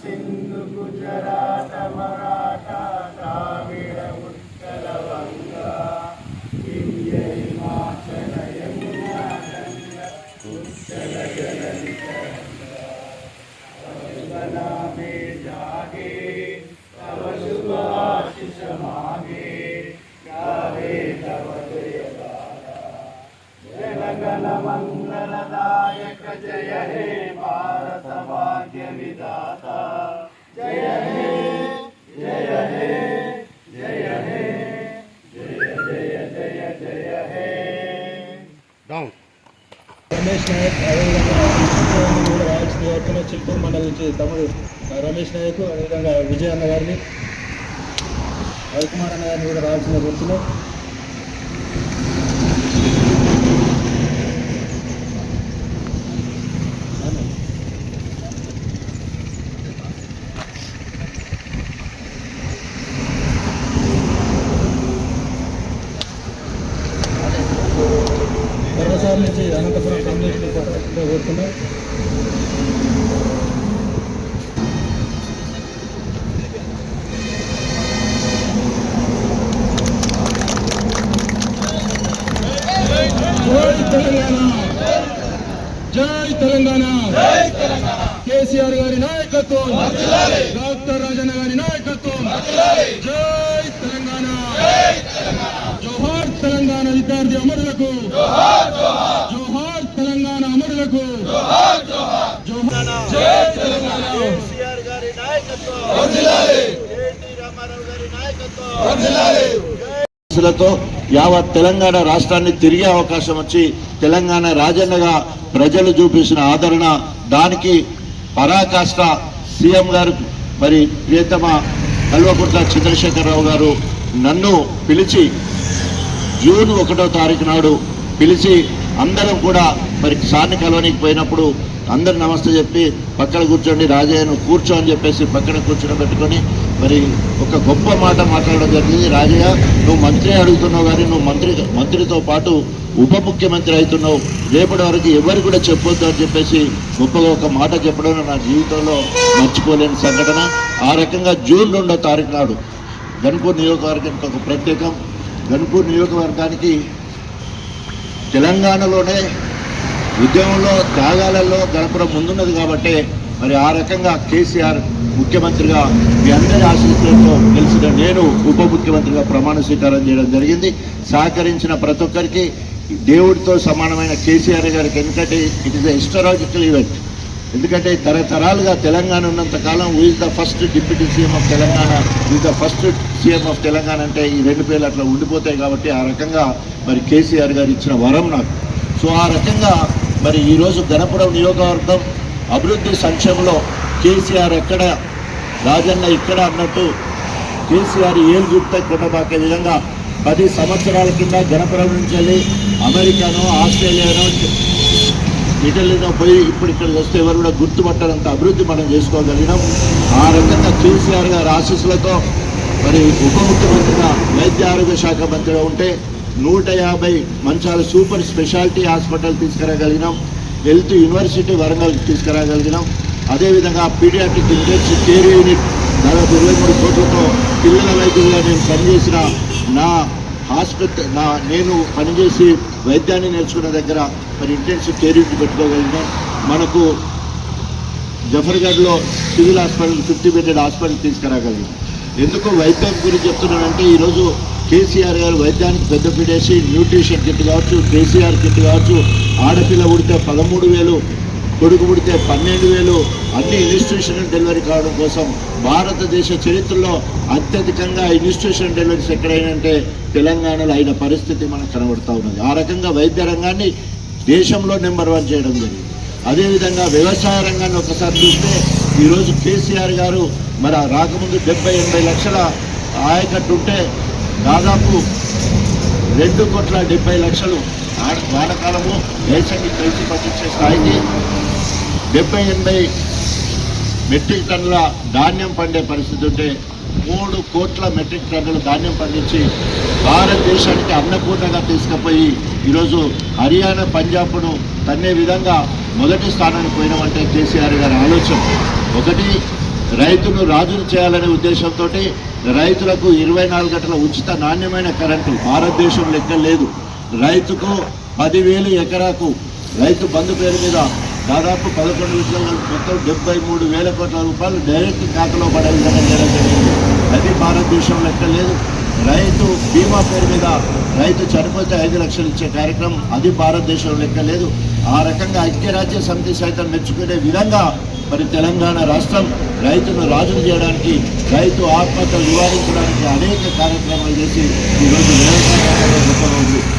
సింధు గుజరాత మరాఠా ద్రావిడ ఉత్కల వంగ వింధ్య హిమాచల యమునా గంగా ఉచ్చల జలధి तरंगा में जागे तव शुभ आशीष मांगे गावे तव जय गाथा जनगण मंगलदायक जय हे भारत भाग्य विधाता जय हे जय हे जय हे जय जय जय जय हे डाउन రమేష్ నాయక్ రాజకీయ చిత్తూరు మండలం నుంచి తమ్ముడు రమేష్ నాయక్ అదేవిధంగా విజయ్ అన్న గారిని రవికుమార్ అన్న గారిని కూడా రావాల్సిన గుర్తులు కర్రసాల నుంచి అనంతపురం కమ్యూనిటీ కోరుతున్నాం. జై తెలంగాణ, కేసీఆర్ గారి నాయకత్వం, డాక్టర్ రాజన్న గారి నాయకత్వం. జై తెలంగాణ, జోహార్ తెలంగాణ విద్యార్థి అమరులకు, జోహార్ తెలంగాణ అమరులకు, జై తెలంగాణ. కేసీఆర్ గారి నాయకత్వం, కేటీ రామారావు గారి నాయకత్వం. యావత్ తెలంగాణ రాష్ట్రాన్ని తిరిగే అవకాశం వచ్చి తెలంగాణ రాజన్నగా ప్రజలు చూపించిన ఆదరణ, దానికి పరాకాష్ట సీఎం గారు మరి ప్రియతమ కల్వకుంట్ల చంద్రశేఖరరావు గారు నన్ను పిలిచి జూన్ 1వ తారీఖు నాడు పిలిచి అందరం కూడా మరి సార్ని కలవనికి పోయినప్పుడు అందరు నమస్తే చెప్పి పక్కన కూర్చోండి, రాజయ్యను కూర్చో అని చెప్పేసి పక్కన కూర్చోబెట్టుకొని మరి ఒక గొప్ప మాట మాట్లాడడం జరిగింది. రాజయ్య, నువ్వు మంత్రి అడుగుతున్నావు కానీ నువ్వు మంత్రితో పాటు ఉప ముఖ్యమంత్రి అవుతున్నావు, రేపటి వరకు ఎవరు కూడా చెప్పొద్దు అని చెప్పేసి గొప్పగా ఒక మాట చెప్పడం నా జీవితంలో మర్చిపోలేని సంఘటన. ఆ రకంగా జూన్ 2వ తారీఖు నాడు గన్పూర్ నియోజకవర్గానికి ఒక ప్రత్యేకం. గన్పూర్ నియోజకవర్గానికి తెలంగాణలోనే ఉద్యమంలో త్యాగాలలో గణపురం ముందున్నది కాబట్టి మరి ఆ రకంగా కేసీఆర్ ముఖ్యమంత్రిగా మీ అందరి ఆశీస్సులతో గెలిచిన నేను ఉప ముఖ్యమంత్రిగా ప్రమాణ స్వీకారం చేయడం జరిగింది. సహకరించిన ప్రతి ఒక్కరికి దేవుడితో సమానమైన కేసీఆర్ గారికి, ఎందుకంటే it is a historical event. ఎందుకంటే తరతరాలుగా తెలంగాణ ఉన్నంత కాలం is the first deputy CM of Telangana, is the first CM of Telangana అంటే ఈ రెండు పేర్లు అట్లా ఉండిపోతాయి కాబట్టి ఆ రకంగా మరి కేసీఆర్ గారు ఇచ్చిన వరం నాకు. సో ఆ రకంగా మరి ఈరోజు గణపురం నియోజకవర్గం అభివృద్ధి సంక్షేమంలో కేసీఆర్ ఎక్కడ రాజన్న ఇక్కడ అన్నట్టు కేసీఆర్ ఏలు చూపితే కొండబాకే విధంగా 10 సంవత్సరాల కింద గణపురం నుంచి వెళ్ళి అమెరికానో ఆస్ట్రేలియానో ఇటలీనో పోయి ఇప్పుడు ఇక్కడికి వస్తే ఎవరు కూడా గుర్తుపట్టడంత అభివృద్ధి మనం చేసుకోగలిగినాం. ఆ రకంగా కేసీఆర్ గారి ఆశీస్సులతో మరి ఉప ముఖ్యమంత్రిగా వైద్య ఆరోగ్య శాఖ మంత్రిగా ఉంటే 150 మంచాల సూపర్ స్పెషాలిటీ హాస్పిటల్ తీసుకురాగలిగినాం. హెల్త్ యూనివర్సిటీ వరంగల్ తీసుకురాగలిగినాం. అదేవిధంగా పీడియాట్రిక్ ఇంటెన్సివ్ కేర్ యూనిట్ దాదాపు 23 కోట్లతో పిల్లల వైద్యులుగా నేను పనిచేసిన నేను పనిచేసి వైద్యాన్ని నేర్చుకున్న దగ్గర మరి ఇంటెన్సివ్ కేర్ యూనిట్ పెట్టుకోగలిగినాం. మనకు జఫర్గఢ్లో సివిల్ హాస్పిటల్ 50 బెడెడ్ హాస్పిటల్ తీసుకురాగలిగినాం. ఎందుకు వైద్యం గురించి చెప్తున్నానంటే ఈరోజు కేసీఆర్ గారు వైద్యానికి పెద్దపీట వేసి న్యూట్రిషన్ కిట్ కావచ్చు, కేసీఆర్ కిట్ కావచ్చు, ఆడపిల్ల పుడితే 13,000, కొడుకు పుడితే 12,000 అన్ని ఇన్స్టిట్యూషనల్ డెలివరీ కావడం కోసం భారతదేశ చరిత్రలో అత్యధికంగా ఇన్స్టిట్యూషనల్ డెలివరీస్ ఎక్కడైనంటే తెలంగాణలో అయిన పరిస్థితి మనకు కనబడుతూ ఉన్నది. ఆ రకంగా వైద్య రంగాన్ని దేశంలో నెంబర్ 1 చేయడం జరిగింది. అదేవిధంగా వ్యవసాయ రంగాన్ని ఒకసారి చూస్తే ఈరోజు కేసీఆర్ గారు మరి రాకముందు 70-80 లక్షల ఆయకట్టు ఉంటే దాదాపు 2,70,00,000 వానకాలము దేశానికి కలిసి పట్టించే స్థాయికి 70-80 మెట్రిక్ టన్నుల ధాన్యం పండే పరిస్థితి ఉంటే 3 కోట్ల మెట్రిక్ టన్నుల ధాన్యం పండించి భారతదేశానికి అన్నపూర్ణగా తీసుకుపోయి ఈరోజు హర్యానా పంజాబ్ను తన్నే విధంగా మొదటి స్థానానికి పోయినామంటే కేసీఆర్ గారి ఆలోచన. ఒకటి, రైతును రాజును చేయాలనే ఉద్దేశంతో రైతులకు 24 గంటల ఉచిత నాణ్యమైన కరెంటు భారతదేశం లెక్క లేదు. రైతుకు 10,000 ఎకరాకు రైతు బంధు పేరు మీద దాదాపు 11 విషయాలు మొత్తం 73,000 కోట్ల రూపాయలు డైరెక్ట్ ఖాతాలో పడే విధంగా చేయడం జరిగింది. అది భారతదేశం లెక్క లేదు. రైతు బీమా పేరు మీద రైతు చనిపోతే 5 లక్షలు ఇచ్చే కార్యక్రమం అది భారతదేశం లెక్క లేదు. ఆ రకంగా ఐక్యరాజ్య సమితి సైతం మెచ్చుకునే విధంగా మరి తెలంగాణ రాష్ట్రం రైతును రాజును చేయడానికి, రైతు ఆత్మహత్యలు నివారించడానికి అనేక కార్యక్రమాలు చేసి ఈరోజు వ్యవసాయ